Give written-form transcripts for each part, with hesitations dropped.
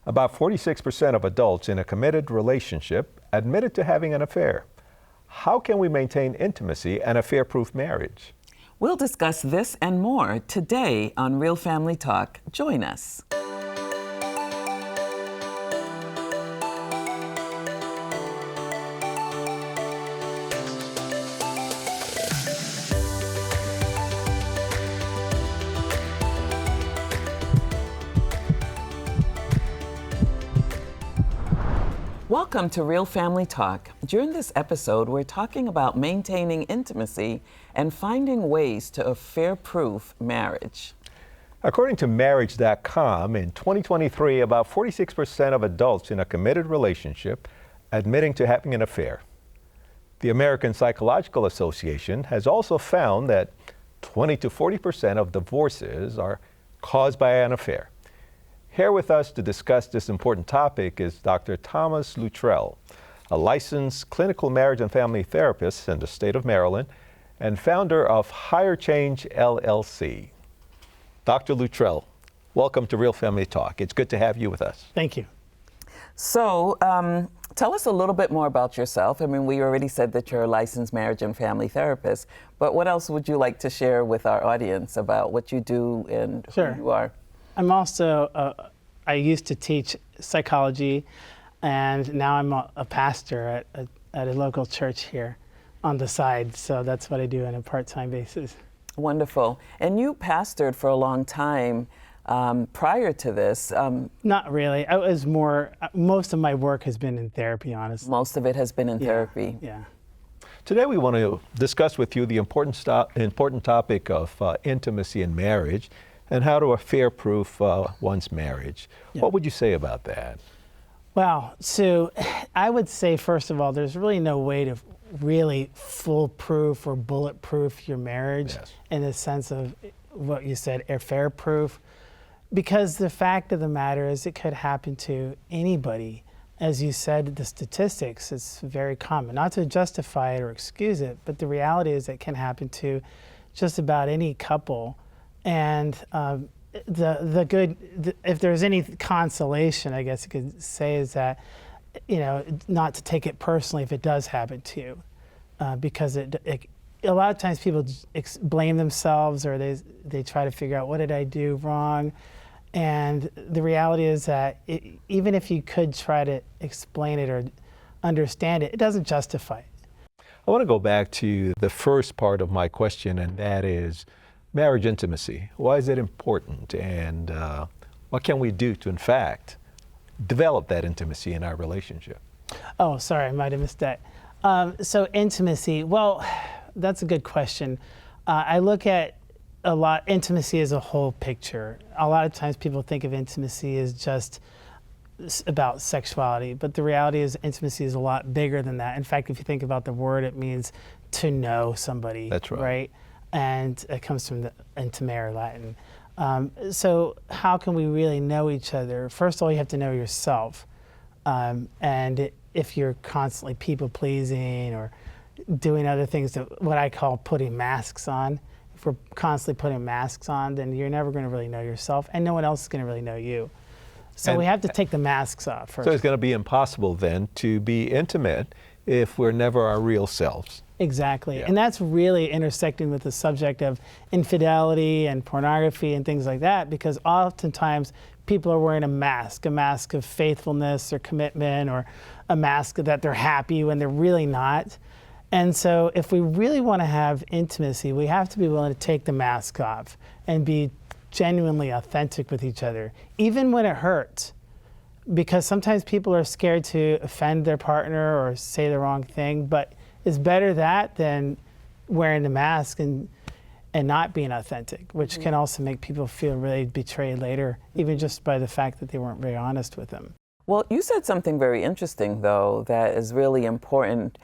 About 46% of adults in a committed relationship admitted to having an affair. How can we maintain intimacy and affair-proof marriage? We'll discuss this and more today on Real Family Talk. Join us. Welcome to Real Family Talk. During this episode, we're talking about maintaining intimacy and finding ways to affair-proof marriage. According to marriage.com, in 2023, about 46% of adults in a committed relationship admitting to having an affair. The American Psychological Association has also found that 20 to 40% of divorces are caused by an affair. Here with us to discuss this important topic is Dr. Thomas Luttrell, a licensed clinical marriage and family therapist in the state of Maryland and founder of Higher Change LLC. Dr. Luttrell, welcome to Real Family Talk. It's good to have you with us. Thank you. So, tell us a little bit more about yourself. I mean, we already said that you're a licensed marriage and family therapist, but what else would you like to share with our audience about what you do and Sure. who you are? I'm also, I used to teach psychology, and now I'm a pastor at a local church here on the side. So that's what I do on a part-time basis. Wonderful. And you pastored for a long time prior to this. Not really. I was more, most of my work has been in therapy, honestly. Most of it has been in therapy. Yeah. Today we want to discuss with you the important topic of intimacy in marriage and how to affair-proof one's marriage. Yeah. What would you say about that? Wow. So I would say, first of all, there's really no way to really foolproof or bulletproof your marriage. Yes. In the sense of what you said, affair-proof, because the fact of the matter is it could happen to anybody. As you said, the statistics, it's very common. Not to justify it or excuse it, but the reality is it can happen to just about any couple. And if there's any consolation, I guess you could say, is that, you know, not to take it personally if it does happen to you, because a lot of times people blame themselves, or they try to figure out, what did I do wrong? And the reality is that even if you could try to explain it or understand it, it doesn't justify it. I want to go back to the first part of my question, and that is marriage intimacy. Why is it important, and what can we do to, in fact, develop that intimacy in our relationship? Oh, sorry, I might have missed that. So intimacy, well, that's a good question. I look at intimacy as a whole picture. A lot of times people think of intimacy as just about sexuality, but the reality is intimacy is a lot bigger than that. In fact, if you think about the word, it means to know somebody. That's right. Right? And it comes from the intimare, Latin. So how can we really know each other? First of all, you have to know yourself. And if you're constantly people-pleasing or doing other things, what I call putting masks on, if we're constantly putting masks on, then you're never going to really know yourself, and no one else is going to really know you. So we have to take the masks off first. So it's going to be impossible then to be intimate if we're never our real selves. Exactly. Yeah. And that's really intersecting with the subject of infidelity and pornography and things like that, because oftentimes people are wearing a mask of faithfulness or commitment, or a mask that they're happy when they're really not. And so if we really want to have intimacy, we have to be willing to take the mask off and be genuinely authentic with each other, even when it hurts. Because sometimes people are scared to offend their partner or say the wrong thing, but it's better that than wearing the mask and not being authentic, which can also make people feel really betrayed later, even just by the fact that they weren't very honest with them. Well, you said something very interesting, though, that is really important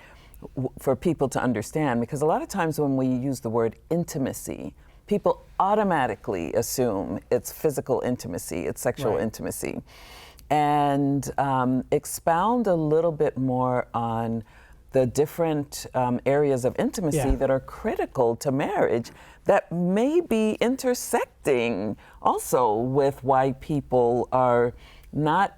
for people to understand, because a lot of times when we use the word intimacy, people automatically assume it's physical intimacy, it's sexual intimacy. And expound a little bit more on the different areas of intimacy that are critical to marriage that may be intersecting also with why people are not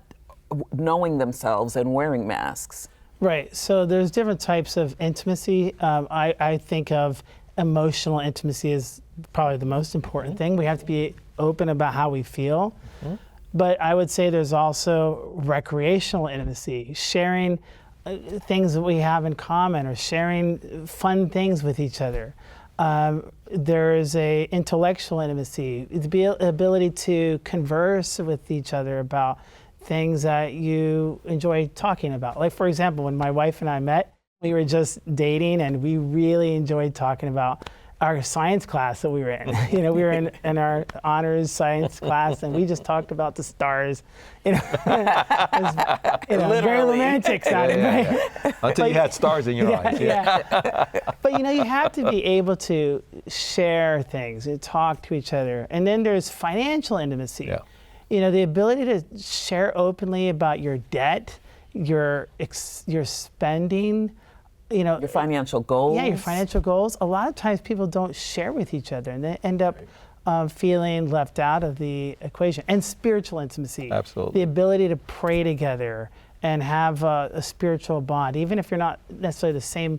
knowing themselves and wearing masks? Right. So there's different types of intimacy. I think of emotional intimacy as probably the most important thing. We have to be open about how we feel. But I would say there's also recreational intimacy, sharing things that we have in common or sharing fun things with each other. There is a intellectual intimacy, the ability to converse with each other about things that you enjoy talking about. Like, for example, when my wife and I met, we were just dating and we really enjoyed talking about our science class that we were in. You know, we were in our honors science class and we just talked about the stars. You know, it was, very romantic sounding, right? Until you had stars in your eyes. Yeah. But you know, you have to be able to share things and talk to each other. And then there's financial intimacy. Yeah. You know, the ability to share openly about your debt, your spending, you know, Your financial goals? Yeah, your financial goals. A lot of times people don't share with each other and they end up feeling left out of the equation. And spiritual intimacy. Absolutely. The ability to pray together and have a spiritual bond, even if you're not necessarily the same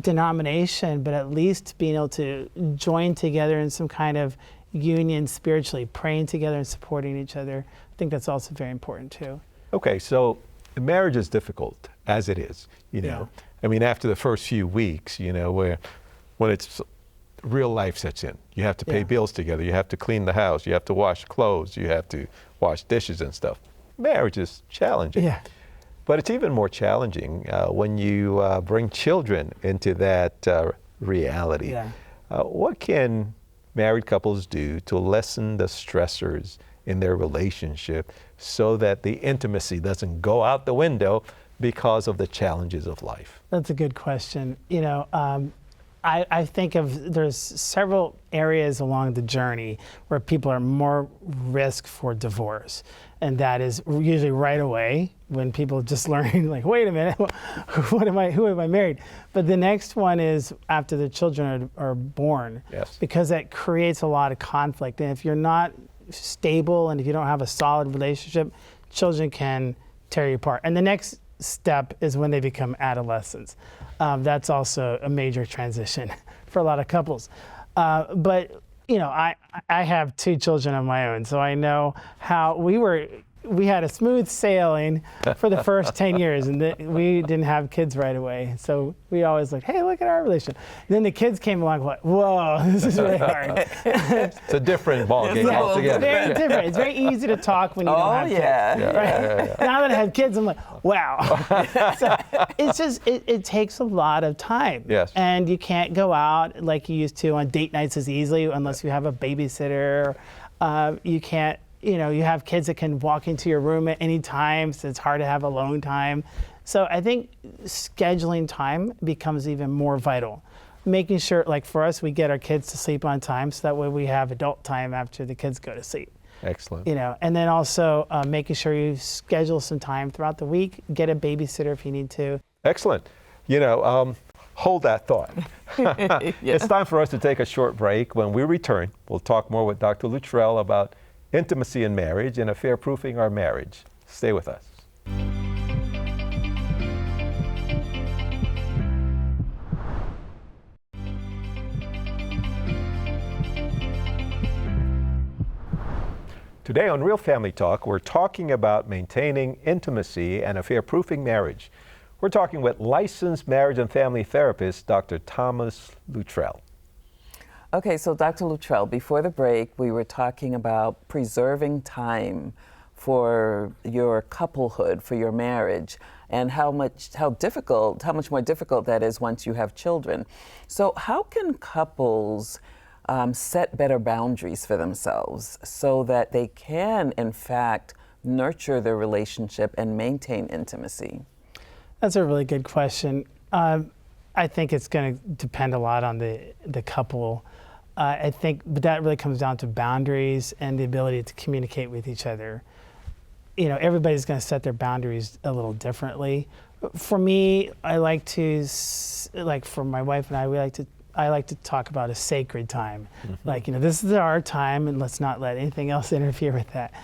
denomination, but at least being able to join together in some kind of union spiritually, praying together and supporting each other. I think that's also very important too. Okay, so marriage is difficult as it is, you know. Yeah. I mean, after the first few weeks, you know, when it's real life sets in, you have to pay bills together, you have to clean the house, you have to wash clothes, you have to wash dishes and stuff. Marriage is challenging. Yeah. But it's even more challenging when you bring children into that reality. Yeah. What can married couples do to lessen the stressors in their relationship so that the intimacy doesn't go out the window because of the challenges of life? That's a good question. You know, I think there's several areas along the journey where people are more risk for divorce. And that is usually right away when people just learning, like, wait a minute, who am I married? But the next one is after the children are born. Yes. Because that creates a lot of conflict. And if you're not stable and if you don't have a solid relationship, children can tear you apart. And the next step is when they become adolescents. That's also a major transition for a lot of couples. But you know, I have 2 children of my own, so I know how we had a smooth sailing for the first 10 years, and we didn't have kids right away. So we always like, hey, look at our relationship. And then the kids came along, like, whoa, this is really hard. It's a different ballgame altogether. It's very different. It's very easy to talk when you don't have kids. Right? Now that I have kids, I'm like, wow. So it's just, it takes a lot of time. Yes. And you can't go out like you used to on date nights as easily unless you have a babysitter. You can't, you know, you have kids that can walk into your room at any time, so it's hard to have alone time. So I think scheduling time becomes even more vital. Making sure, like for us, we get our kids to sleep on time, so that way we have adult time after the kids go to sleep. Excellent. You know, and then also making sure you schedule some time throughout the week, get a babysitter if you need to. Excellent. You know, hold that thought. It's time for us to take a short break. When we return, we'll talk more with Dr. Luttrell about intimacy in marriage and affair-proofing our marriage. Stay with us. Today on Real Family Talk, we're talking about maintaining intimacy and affair-proofing marriage. We're talking with licensed marriage and family therapist, Dr. Thomas Luttrell. Okay, so Dr. Luttrell, before the break, we were talking about preserving time for your couplehood, for your marriage, and how much more difficult that is once you have children. So how can couples set better boundaries for themselves so that they can, in fact, nurture their relationship and maintain intimacy? That's a really good question. I think it's going to depend a lot on the couple. I think, but that really comes down to boundaries and the ability to communicate with each other. You know, everybody's going to set their boundaries a little differently. For me, I like to, like for my wife and I like to talk about a sacred time. Mm-hmm. Like, you know, this is our time and let's not let anything else interfere with that.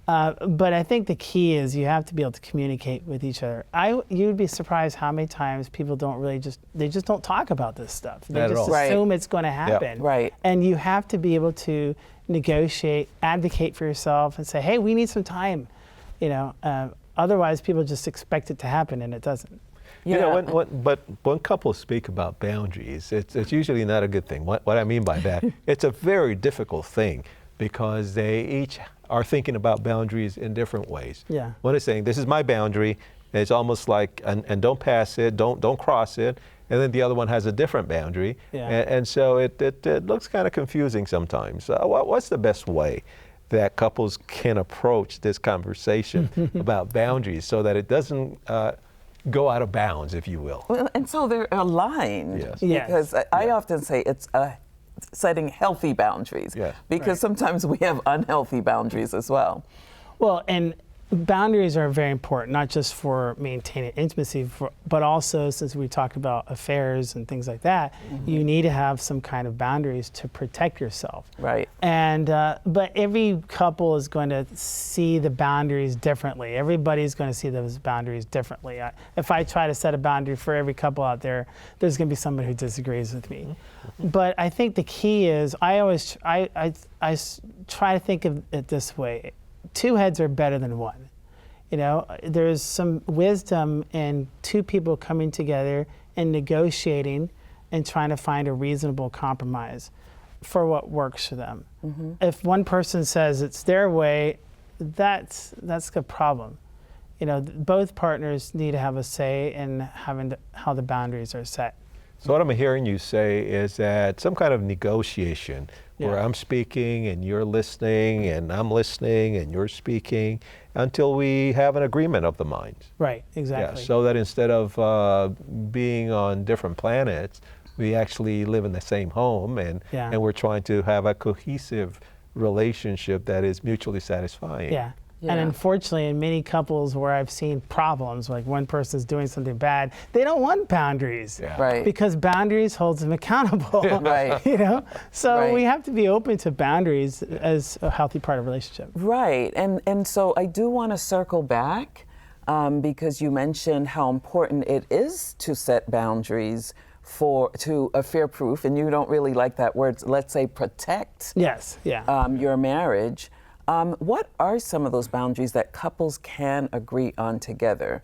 But I think the key is you have to be able to communicate with each other. You'd be surprised how many times people don't really they just don't talk about this stuff. They Not at just all. assume it's going to happen. Right. And you have to be able to negotiate, advocate for yourself, and say, hey, we need some time. Otherwise people just expect it to happen, and it doesn't. You know, but when couples speak about boundaries, it's usually not a good thing. What I mean by that, it's a very difficult thing because they each are thinking about boundaries in different ways. Yeah. One is saying, this is my boundary. It's almost like, and don't pass it, don't cross it. And then the other one has a different boundary. Yeah. And so it looks kind of confusing sometimes. What's the best way that couples can approach this conversation about boundaries so that it doesn't go out of bounds, if you will? Well, and so they're aligned. Yes. Yes. Because I often say it's setting healthy boundaries. Yeah. Because Right. sometimes we have unhealthy boundaries as well. Well, and boundaries are very important, not just for maintaining intimacy, but also, since we talked about affairs and things like that, you need to have some kind of boundaries to protect yourself. Right. And but every couple is going to see the boundaries differently. Everybody's going to see those boundaries differently. If I try to set a boundary for every couple out there, there's going to be somebody who disagrees with me. But I think the key is I try to think of it this way. Two heads are better than one. There's some wisdom in two people coming together and negotiating and trying to find a reasonable compromise for what works for them. If one person says it's their way, that's a problem. Both partners need to have a say in how the boundaries are set. So what I'm hearing you say is that some kind of negotiation where Yeah. I'm speaking and you're listening and I'm listening and you're speaking until we have an agreement of the minds. Right, exactly. Yeah, so that instead of being on different planets, we actually live in the same home and we're trying to have a cohesive relationship that is mutually satisfying. Yeah. Yeah. And unfortunately, in many couples where I've seen problems, like one person's doing something bad, they don't want boundaries. Yeah. Right. Because boundaries holds them accountable. Right. So Right. we have to be open to boundaries as a healthy part of a relationship. Right, and so I do want to circle back because you mentioned how important it is to set boundaries to affair-proof, and you don't really like that word. Let's say protect. Yes. Yeah. Your marriage. What are some of those boundaries that couples can agree on together?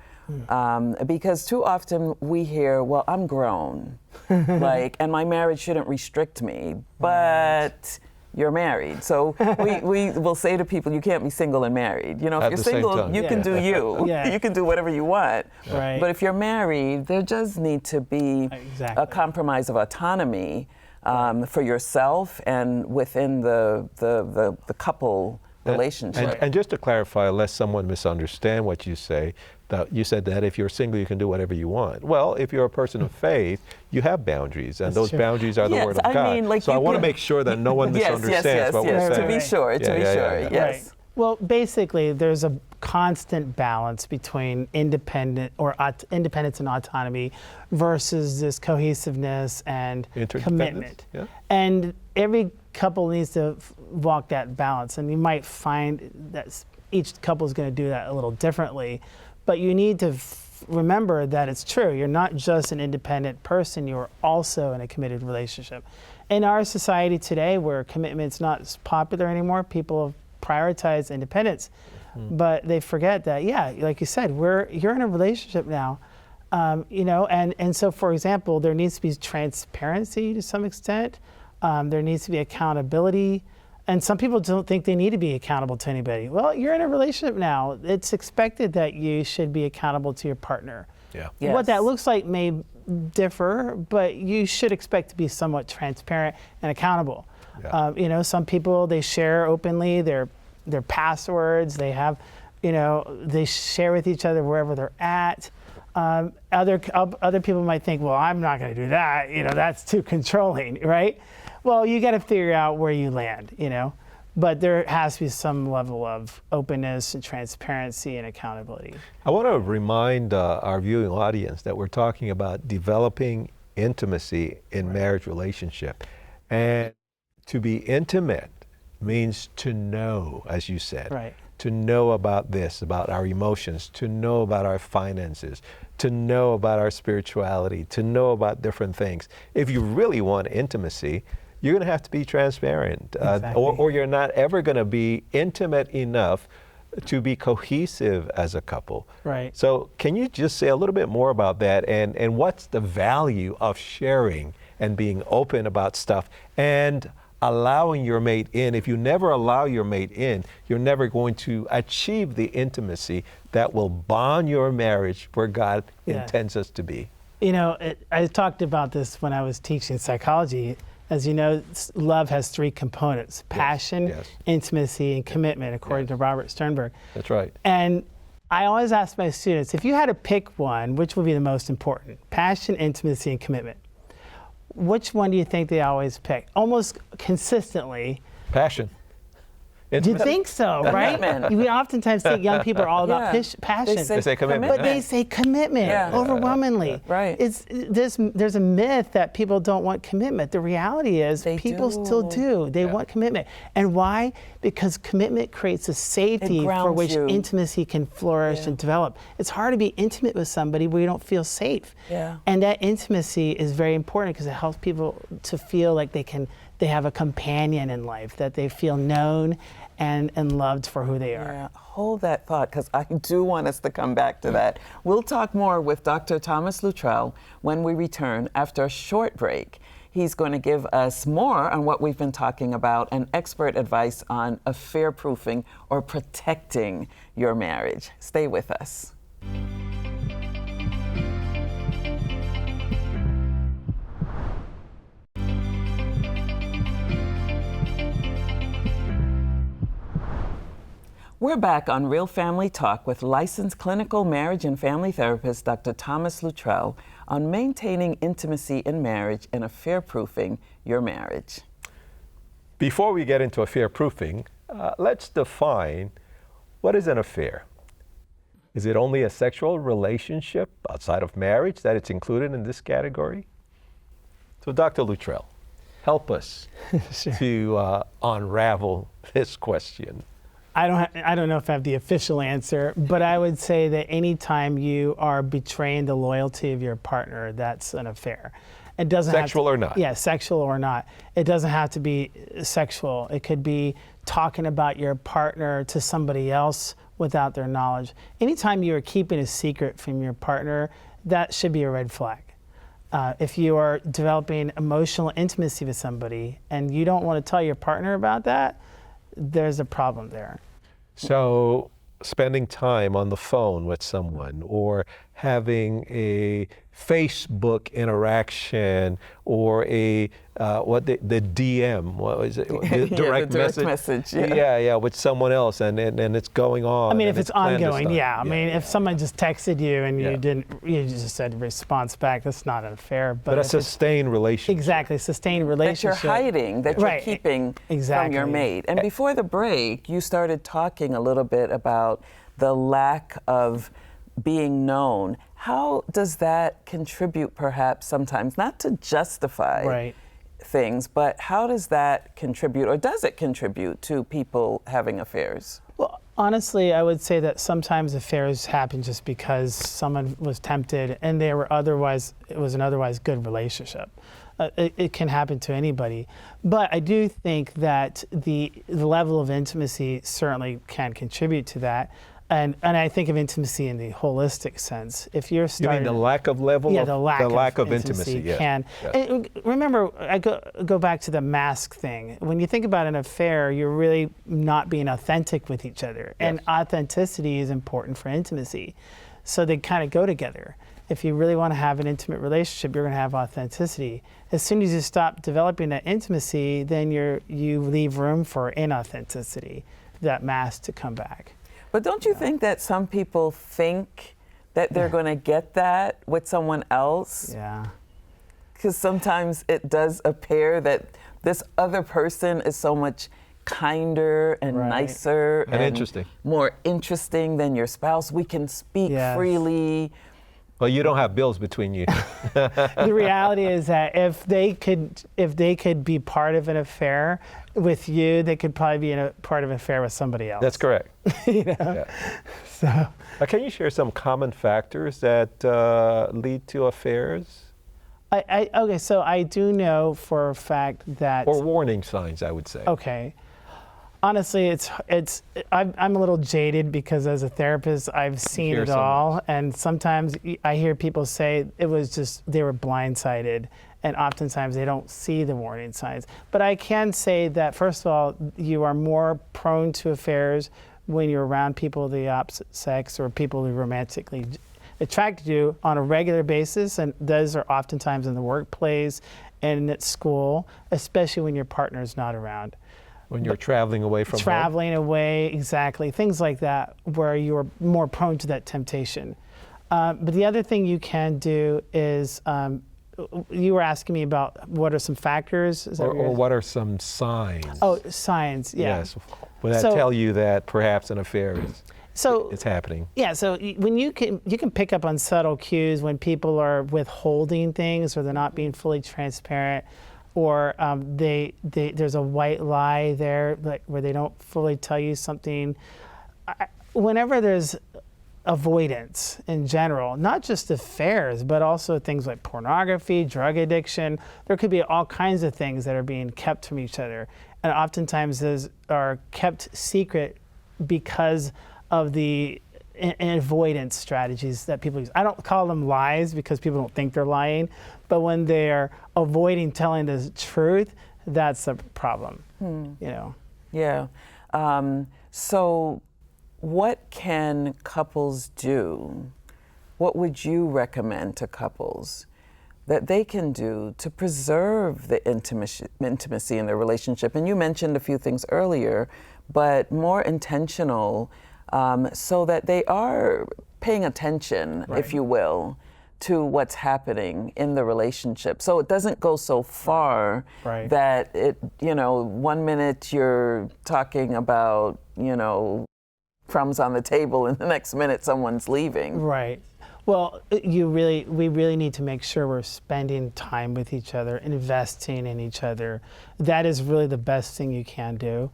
Because too often we hear, "Well, I'm grown, and my marriage shouldn't restrict me," but you're married. So we will say to people, you can't be single and married. If At you're the same single, time. you can do you. Yeah. You can do whatever you want. Right. But if you're married, there does need to be Exactly. a compromise of autonomy for yourself and within the couple relationship. And just to clarify, lest someone misunderstand what you say, that you said that if you're single, you can do whatever you want. Well, if you're a person of faith, you have boundaries, and That's those true. boundaries are the Yes, Word of I God. mean, like so you I want to can- make sure that no one yes, misunderstands what we're yes. saying. To be sure, Yeah. yes. Right. Well, basically, there's a constant balance between independence and autonomy versus this cohesiveness and Interdependence, commitment. yeah. And every couple needs to walk that balance. And you might find that each couple is going to do that a little differently. But you need to remember that it's true. You're not just an independent person, you're also in a committed relationship. In our society today, where commitment's not as popular anymore, people prioritize independence. But they forget that, like you said, you're in a relationship now. And so, for example, there needs to be transparency to some extent. There needs to be accountability. And some people don't think they need to be accountable to anybody. Well, you're in a relationship now. It's expected that you should be accountable to your partner. Yeah. Yes. What that looks like may differ, but you should expect to be somewhat transparent and accountable. Yeah. Some people, they share openly their passwords. They have, they share with each other wherever they're at. Other people might think, well, I'm not going to do that. That's too controlling, right? Well, you got to figure out where you land, but there has to be some level of openness and transparency and accountability. I want to remind our viewing audience that we're talking about developing intimacy in marriage relationship. And to be intimate means to know, as you said. Right. to know about this, about our emotions, to know about our finances, to know about our spirituality, to know about different things. If you really want intimacy, you're going to have to be transparent, Exactly. or you're not ever going to be intimate enough to be cohesive as a couple. Right. So can you just say a little bit more about that, and what's the value of sharing and being open about stuff and allowing your mate in? If you never allow your mate in, you're never going to achieve the intimacy that will bond your marriage where God intends us to be. You know, I talked about this when I was teaching psychology. As you know, love has three components: passion, yes. intimacy, and commitment, according to Robert Sternberg. That's right. And I always ask my students, if you had to pick one, which would be the most important? Passion, intimacy, and commitment. Which one do you think they always pick? Almost consistently. Passion. Do you think so, right? We oftentimes think young people are all about passion. They say commitment. But they say commitment overwhelmingly. Right. There's a myth that people don't want commitment. The reality is people still do. They want commitment. And why? Because commitment creates a safety for which intimacy can flourish and develop. It's hard to be intimate with somebody where you don't feel safe. Yeah. And that intimacy is very important because it helps people to feel like they have a companion in life, that they feel known and loved for who they are. Yeah, hold that thought, because I do want us to come back to that. We'll talk more with Dr. Thomas Luttrell when we return after a short break. He's going to give us more on what we've been talking about and expert advice on affair-proofing or protecting your marriage. Stay with us. We're back on Real Family Talk with licensed clinical marriage and family therapist Dr. Thomas Luttrell on maintaining intimacy in marriage and affair-proofing your marriage. Before we get into affair-proofing, let's define what is an affair. Is it only a sexual relationship outside of marriage that it's included in this category? So Dr. Luttrell, help us to unravel this question. I don't know if I have the official answer, but I would say that anytime you are betraying the loyalty of your partner, that's an affair. It doesn't sexual have to, or not. Yeah, sexual or not. It doesn't have to be sexual. It could be talking about your partner to somebody else without their knowledge. Anytime you are keeping a secret from your partner, that should be a red flag. If you are developing emotional intimacy with somebody and you don't want to tell your partner about that, there's a problem there. So spending time on the phone with someone or having a Facebook interaction or a the DM, what is it? The direct message. With someone else, and it's going on. I mean, if it's ongoing, I mean, if yeah. someone just texted you and you just said response back, that's not an affair. But a sustained relationship. Exactly, sustained relationship. That you're hiding, that you're keeping from your mate. And before the break, you started talking a little bit about the lack of being known. How does that contribute perhaps sometimes, not to justify things, but how does that contribute, or does it contribute to people having affairs? Well, honestly, I would say that sometimes affairs happen just because someone was tempted and it was an otherwise good relationship. It can happen to anybody. But I do think that the level of intimacy certainly can contribute to that. And I think of intimacy in the holistic sense. If you're starting, you mean the lack of level? Yeah, of, the lack of intimacy can. Yes. And remember, I go back to the mask thing. When you think about an affair, you're really not being authentic with each other. And authenticity is important for intimacy. So they kind of go together. If you really want to have an intimate relationship, you're going to have authenticity. As soon as you stop developing that intimacy, then you leave room for inauthenticity, that mask to come back. But don't you think that some people think that they're going to get that with someone else? Yeah. Because sometimes it does appear that this other person is so much kinder and nicer and interesting, more interesting than your spouse. We can speak freely. But you don't have bills between you. The reality is that if they could be part of an affair with you, they could probably be in a part of an affair with somebody else. That's correct. You know? Yeah. So Can you share some common factors that lead to affairs? okay, so I do know for a fact that Or warning signs, I would say. okay. Honestly, I'm a little jaded because as a therapist, I've seen hear it so all, much. and sometimes I hear people say it was just they were blindsided, and oftentimes they don't see the warning signs. But I can say that first of all, you are more prone to affairs when you're around people of the opposite sex or people who romantically attracted you on a regular basis, and those are oftentimes in the workplace and at school, especially when your partner is not around. When you're traveling away from home. Traveling away, exactly, things like that, where you're more prone to that temptation. But the other thing you can do is, you were asking me about what are some factors? Is that Or you're- what are some signs? Oh, signs, yeah. Yes. Would that So- tell you that perhaps an affair So is happening? yeah, so when you can pick up on subtle cues when people are withholding things or they're not being fully transparent, or there's a white lie there, like where they don't fully tell you something. Whenever there's avoidance in general, not just affairs, but also things like pornography, drug addiction, there could be all kinds of things that are being kept from each other, and oftentimes those are kept secret because of the avoidance strategies that people use. I don't call them lies because people don't think they're lying, but when they're avoiding telling the truth, that's a problem. You know. Yeah. So what can couples do? What would you recommend to couples that they can do to preserve the intimacy in their relationship? And you mentioned a few things earlier, but more intentional, so that they are paying attention, Right. if you will, to what's happening in the relationship. So it doesn't go so far Right. that it, 1 minute you're talking about, crumbs on the table and the next minute someone's leaving. Right. Well, we really need to make sure we're spending time with each other, investing in each other. That is really the best thing you can do.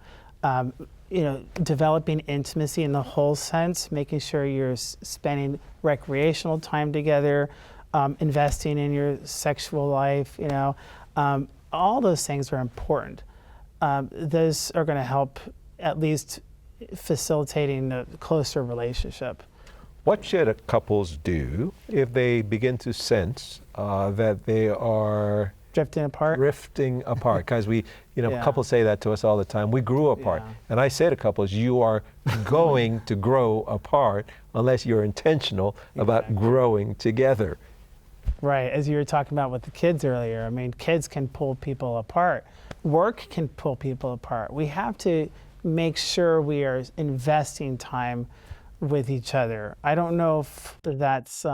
Developing intimacy in the whole sense, making sure you're spending recreational time together, investing in your sexual life, all those things are important. Those are going to help at least facilitating a closer relationship. What should couples do if they begin to sense that they are Drifting apart? drifting apart? Because Yeah. couples say that to us all the time. We grew apart. Yeah. And I say to couples, you are going to grow apart unless you're intentional about growing together. Right, as you were talking about with the kids earlier, I mean, kids can pull people apart. Work can pull people apart. We have to make sure we are investing time with each other. I don't know if that's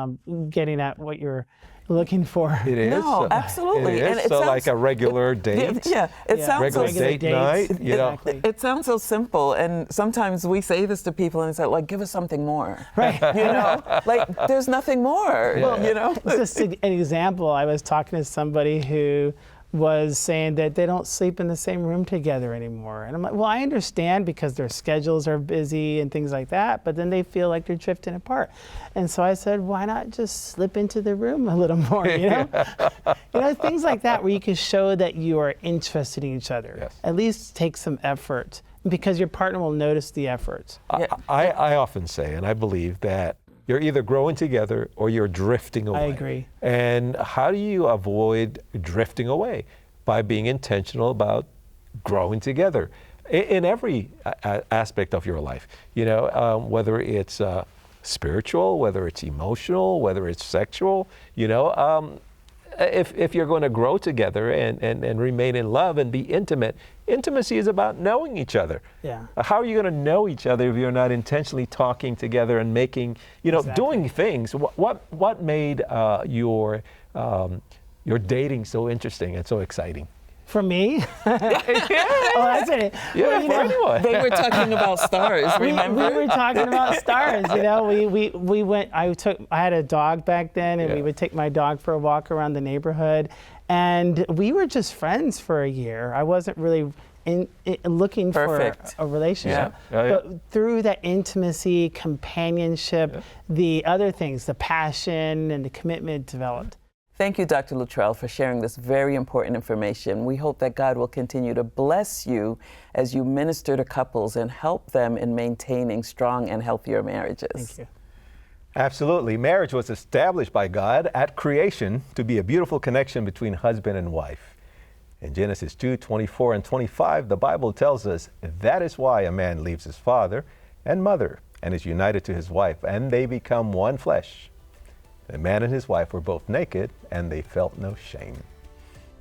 getting at what you're looking for. It is. No, absolutely. It is. And it So sounds- like a regular date. Yeah, it Yeah. sounds Regular so date night, Exactly. It sounds so simple, and sometimes we say this to people and say, like, give us something more. Right. Like there's nothing more. Just an example, I was talking to somebody who was saying that they don't sleep in the same room together anymore. And I'm like, well, I understand because their schedules are busy and things like that, but then they feel like they're drifting apart. And so I said, why not just slip into the room a little more, things like that where you can show that you are interested in each other. Yes. At least take some effort because your partner will notice the efforts. I often say, and I believe that you're either growing together or you're drifting away. I agree. And how do you avoid drifting away? By being intentional about growing together in every aspect of your life. Whether it's spiritual, whether it's emotional, whether it's sexual. If you're going to grow together and remain in love and be intimate, intimacy is about knowing each other. Yeah. How are you going to know each other if you're not intentionally talking together and making, Exactly. doing things? What made your dating so interesting and so exciting? For me? Oh, that's it. Yeah, Well, you for know, anyone. They were talking about stars, remember? we were talking about stars. You know, we went. I had a dog back then, and Yeah. we would take my dog for a walk around the neighborhood, and we were just friends for a year. I wasn't really looking Perfect. for a relationship, Yeah. Yeah, yeah. but through that intimacy, companionship, the other things, the passion and the commitment developed. Thank you, Dr. Luttrell, for sharing this very important information. We hope that God will continue to bless you as you minister to couples and help them in maintaining strong and healthier marriages. Thank you. Absolutely. Marriage was established by God at creation to be a beautiful connection between husband and wife. In Genesis 2:24 and 25, the Bible tells us that is why a man leaves his father and mother and is united to his wife, and they become one flesh. The man and his wife were both naked, and they felt no shame.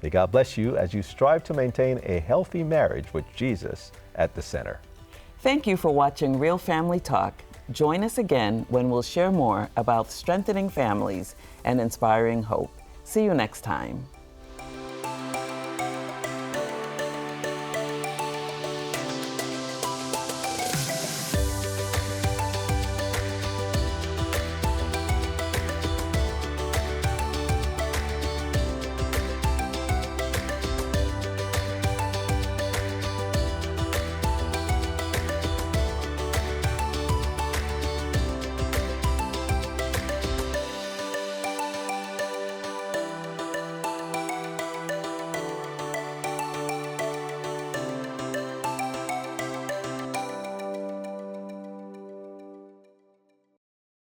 May God bless you as you strive to maintain a healthy marriage with Jesus at the center. Thank you for watching Real Family Talk. Join us again when we'll share more about strengthening families and inspiring hope. See you next time.